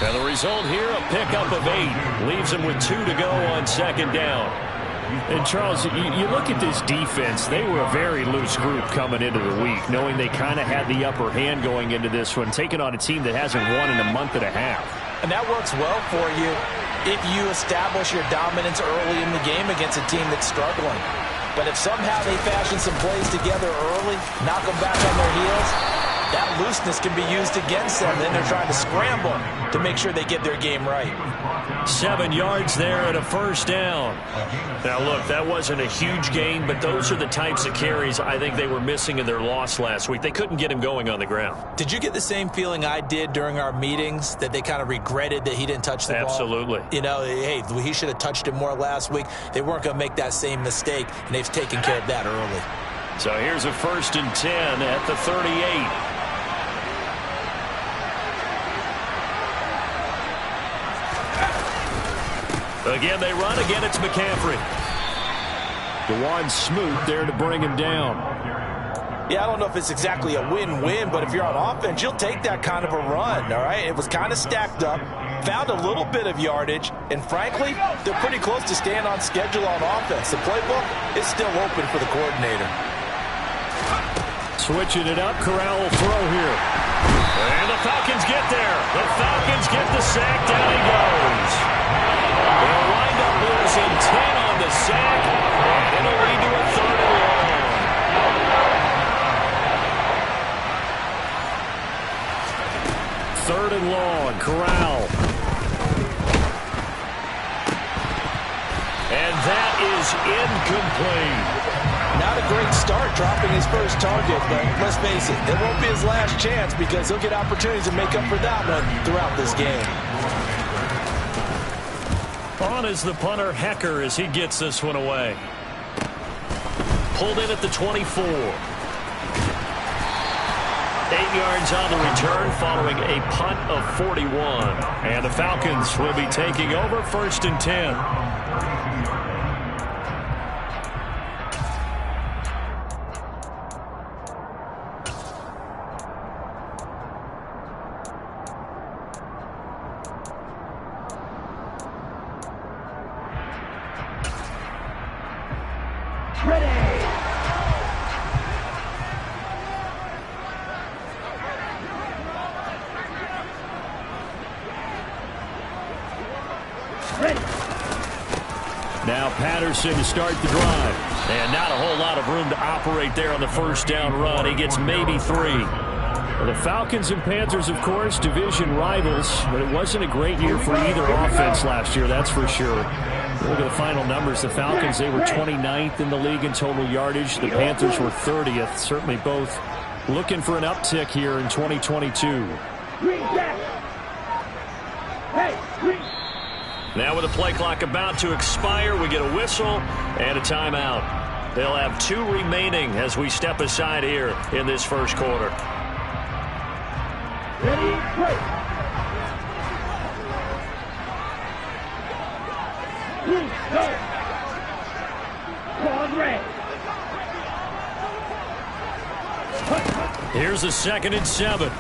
And the result here, a pickup of 8. Leaves them with 2 to go on second down. And, Charles, you look at this defense, they were a very loose group coming into the week, knowing they kind of had the upper hand going into this one, taking on a team that hasn't won in a month and a half. And that works well for you if you establish your dominance early in the game against a team that's struggling. But if somehow they fashion some plays together early, knock them back on their heels, that looseness can be used against them. Then they're trying to scramble to make sure they get their game right. 7 yards there and a first down. Now, look, that wasn't a huge gain, but those are the types of carries I think they were missing in their loss last week. They couldn't get him going on the ground. Did you get the same feeling I did during our meetings, that they kind of regretted that he didn't touch the ball? Absolutely. You know, hey, he should have touched it more last week. They weren't going to make that same mistake, and they've taken care of that early. So here's a 1st and 10 at the 38. Again, they run. Again, it's McCaffrey. DeJuan Smoot there to bring him down. Yeah, I don't know if it's exactly a win-win, but if you're on offense, you'll take that kind of a run, all right? It was kind of stacked up, found a little bit of yardage, and frankly, they're pretty close to staying on schedule on offense. The playbook is still open for the coordinator. Switching it up, Corral will throw here. And the Falcons get there. The Falcons get the sack. Down he goes. They'll wind up losing 10 on the sack, and it'll lead to a 3rd and long. Third and long, Corral. And that is incomplete. Not a great start dropping his first target, but let's face it, it won't be his last chance because he'll get opportunities to make up for that one throughout this game. On is the punter, Hecker, as he gets this one away. Pulled in at the 24. 8 yards on the return following a punt of 41. And the Falcons will be taking over 1st and 10. Now Patterson to start the drive. And not a whole lot of room to operate there on the first down run. He gets maybe 3. Well, the Falcons and Panthers, of course, division rivals, but it wasn't a great year for either offense last year, that's for sure. Look at the final numbers. The Falcons, they were 29th in the league in total yardage. The Panthers were 30th. Certainly both looking for an uptick here in 2022. Now with the play clock about to expire, we get a whistle and a timeout. They'll have 2 remaining as we step aside here in this first quarter. Ready, break. Blue, go. Ball red. Here's a 2nd and 7.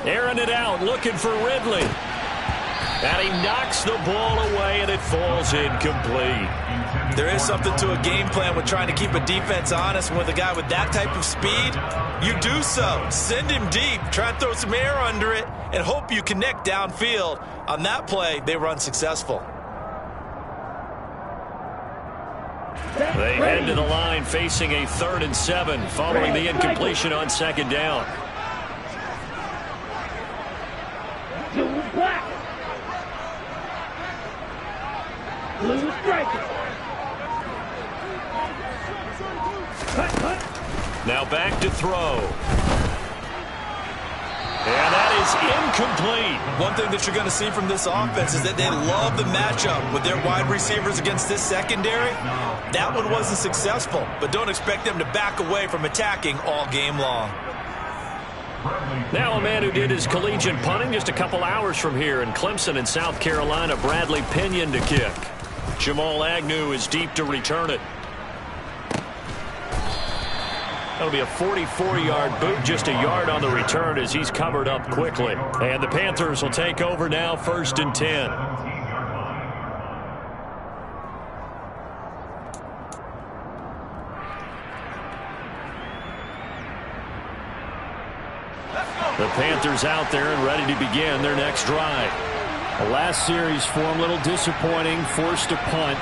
Airing it out, looking for Ridley. And he knocks the ball away, and it falls incomplete. There is something to a game plan with trying to keep a defense honest. With a guy with that type of speed, you do so. Send him deep, try and throw some air under it, and hope you connect downfield. On that play, they were unsuccessful. They head to the line facing a 3rd and 7 following the incompletion on 2nd down. Black. Blue striker. Now back to throw. And that is incomplete. One thing that you're going to see from this offense is that they love the matchup with their wide receivers against this secondary. That one wasn't successful, but don't expect them to back away from attacking all game long. Now a man who did his collegiate punting just a couple hours from here in Clemson in South Carolina, Bradley Pinion to kick. Jamal Agnew is deep to return it. That'll be a 44-yard boot, just a yard on the return as he's covered up quickly. And the Panthers will take over now, 1st and 10. The Panthers out there and ready to begin their next drive. The last series for them, a little disappointing, forced a punt.